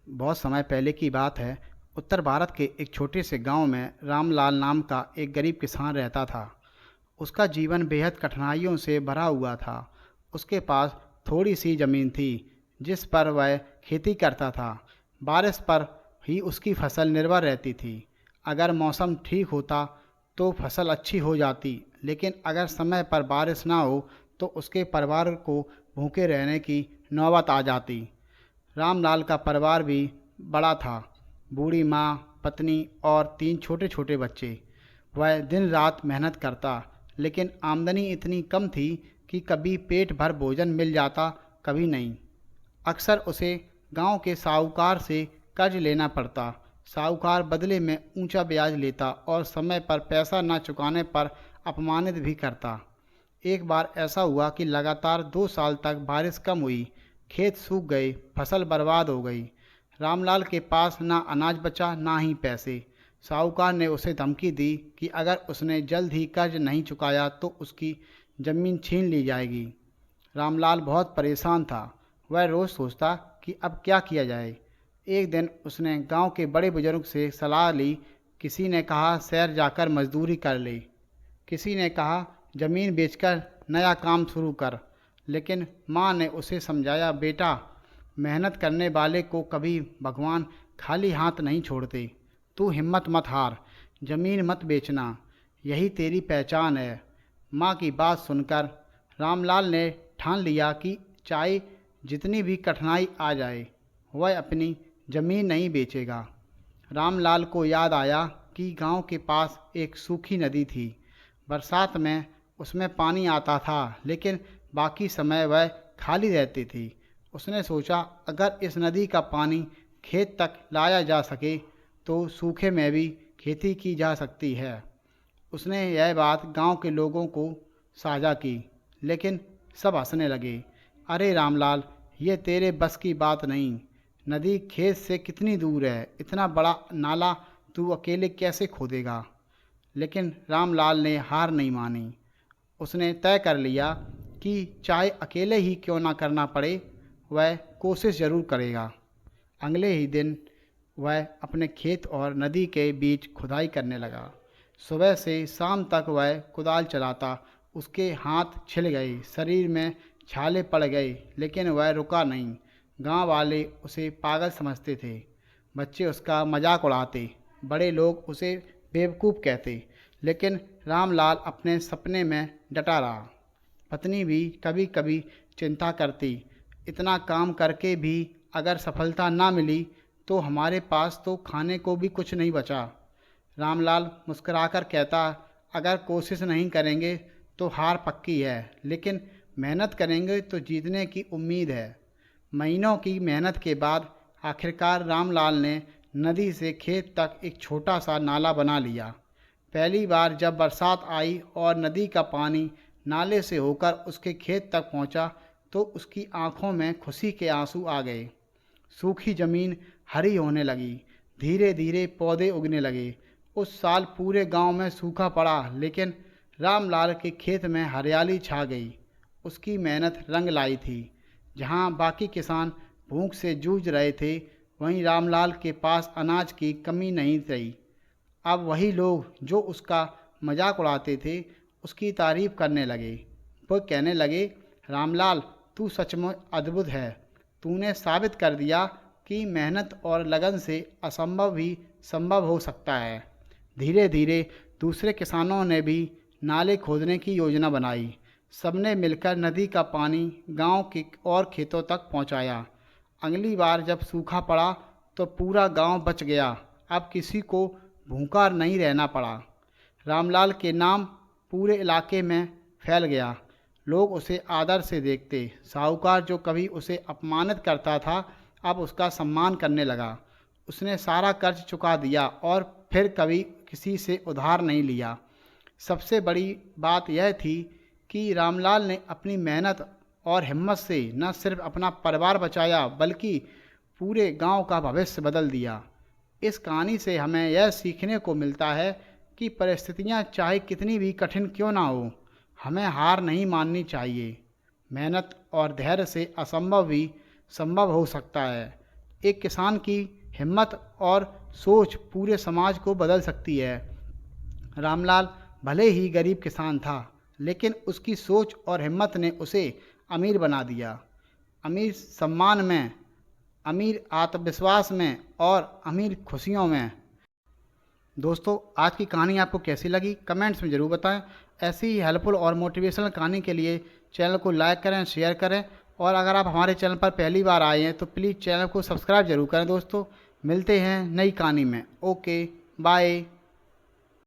बहुत समय पहले की बात है। उत्तर भारत के एक छोटे से गांव में रामलाल नाम का एक गरीब किसान रहता था। उसका जीवन बेहद कठिनाइयों से भरा हुआ था। उसके पास थोड़ी सी ज़मीन थी जिस पर वह खेती करता था। बारिश पर ही उसकी फसल निर्भर रहती थी। अगर मौसम ठीक होता तो फसल अच्छी हो जाती, लेकिन अगर समय पर बारिश ना हो तो उसके परिवार को भूखे रहने की नौबत आ जाती। रामलाल का परिवार भी बड़ा था। बूढ़ी माँ, पत्नी और तीन छोटे छोटे बच्चे। वह दिन रात मेहनत करता, लेकिन आमदनी इतनी कम थी कि कभी पेट भर भोजन मिल जाता, कभी नहीं। अक्सर उसे गांव के साहूकार से कर्ज लेना पड़ता। साहूकार बदले में ऊंचा ब्याज लेता और समय पर पैसा न चुकाने पर अपमानित भी करता। एक बार ऐसा हुआ कि लगातार 2 साल तक बारिश कम हुई। खेत सूख गए, फसल बर्बाद हो गई। रामलाल के पास ना अनाज बचा, ना ही पैसे। साहूकार ने उसे धमकी दी कि अगर उसने जल्द ही कर्ज नहीं चुकाया तो उसकी ज़मीन छीन ली जाएगी। रामलाल बहुत परेशान था। वह रोज़ सोचता कि अब क्या किया जाए। एक दिन उसने गांव के बड़े बुजुर्ग से सलाह ली। किसी ने कहा शहर जाकर मजदूरी कर ले। किसी ने कहा जमीन बेचकर नया काम शुरू कर। लेकिन माँ ने उसे समझाया, बेटा, मेहनत करने वाले को कभी भगवान खाली हाथ नहीं छोड़ते। तू हिम्मत मत हार, जमीन मत बेचना, यही तेरी पहचान है। माँ की बात सुनकर रामलाल ने ठान लिया कि चाहे जितनी भी कठिनाई आ जाए, वह अपनी जमीन नहीं बेचेगा। रामलाल को याद आया कि गांव के पास एक सूखी नदी थी। बरसात में उसमें पानी आता था, लेकिन बाकी समय वह खाली रहती थी। उसने सोचा, अगर इस नदी का पानी खेत तक लाया जा सके तो सूखे में भी खेती की जा सकती है। उसने यह बात गांव के लोगों को साझा की, लेकिन सब हंसने लगे। अरे रामलाल, ये तेरे बस की बात नहीं। नदी खेत से कितनी दूर है, इतना बड़ा नाला तू अकेले कैसे खोदेगा। लेकिन रामलाल ने हार नहीं मानी। उसने तय कर लिया कि चाहे अकेले ही क्यों ना करना पड़े, वह कोशिश ज़रूर करेगा। अगले ही दिन वह अपने खेत और नदी के बीच खुदाई करने लगा। सुबह से शाम तक वह कुदाल चलाता। उसके हाथ छिल गए, शरीर में छाले पड़ गए, लेकिन वह रुका नहीं। गांव वाले उसे पागल समझते थे। बच्चे उसका मजाक उड़ाते, बड़े लोग उसे बेवकूफ़ कहते, लेकिन रामलाल अपने सपने में डटा रहा। पत्नी भी कभी कभी चिंता करती, इतना काम करके भी अगर सफलता ना मिली तो हमारे पास तो खाने को भी कुछ नहीं बचा। रामलाल मुस्कुराकर कहता, अगर कोशिश नहीं करेंगे तो हार पक्की है, लेकिन मेहनत करेंगे तो जीतने की उम्मीद है। महीनों की मेहनत के बाद आखिरकार रामलाल ने नदी से खेत तक एक छोटा सा नाला बना लिया। पहली बार जब बरसात आई और नदी का पानी नाले से होकर उसके खेत तक पहुंचा, तो उसकी आंखों में खुशी के आंसू आ गए। सूखी जमीन हरी होने लगी, धीरे धीरे पौधे उगने लगे। उस साल पूरे गांव में सूखा पड़ा, लेकिन रामलाल के खेत में हरियाली छा गई। उसकी मेहनत रंग लाई थी। जहां बाकी किसान भूख से जूझ रहे थे, वहीं रामलाल के पास अनाज की कमी नहीं रही। अब वही लोग जो उसका मजाक उड़ाते थे, उसकी तारीफ करने लगे। वो कहने लगे, रामलाल, तू सचमुच अद्भुत है। तूने साबित कर दिया कि मेहनत और लगन से असंभव भी संभव हो सकता है। धीरे धीरे दूसरे किसानों ने भी नाले खोदने की योजना बनाई। सबने मिलकर नदी का पानी गांव के और खेतों तक पहुंचाया। अगली बार जब सूखा पड़ा तो पूरा गांव बच गया। अब किसी को भूखा नहीं रहना पड़ा। रामलाल के नाम पूरे इलाके में फैल गया। लोग उसे आदर से देखते। साहूकार जो कभी उसे अपमानित करता था, अब उसका सम्मान करने लगा। उसने सारा कर्ज चुका दिया और फिर कभी किसी से उधार नहीं लिया। सबसे बड़ी बात यह थी कि रामलाल ने अपनी मेहनत और हिम्मत से न सिर्फ अपना परिवार बचाया, बल्कि पूरे गांव का भविष्य बदल दिया। इस कहानी से हमें यह सीखने को मिलता है कि परिस्थितियां चाहे कितनी भी कठिन क्यों ना हो, हमें हार नहीं माननी चाहिए। मेहनत और धैर्य से असंभव भी संभव हो सकता है। एक किसान की हिम्मत और सोच पूरे समाज को बदल सकती है। रामलाल भले ही गरीब किसान था, लेकिन उसकी सोच और हिम्मत ने उसे अमीर बना दिया। अमीर सम्मान में, अमीर आत्मविश्वास में और अमीर खुशियों में। दोस्तों, आज की कहानी आपको कैसी लगी कमेंट्स में ज़रूर बताएं। ऐसी ही हेल्पफुल और मोटिवेशनल कहानी के लिए चैनल को लाइक करें, शेयर करें, और अगर आप हमारे चैनल पर पहली बार आए हैं तो प्लीज़ चैनल को सब्सक्राइब जरूर करें। दोस्तों, मिलते हैं नई कहानी में। Okay, bye.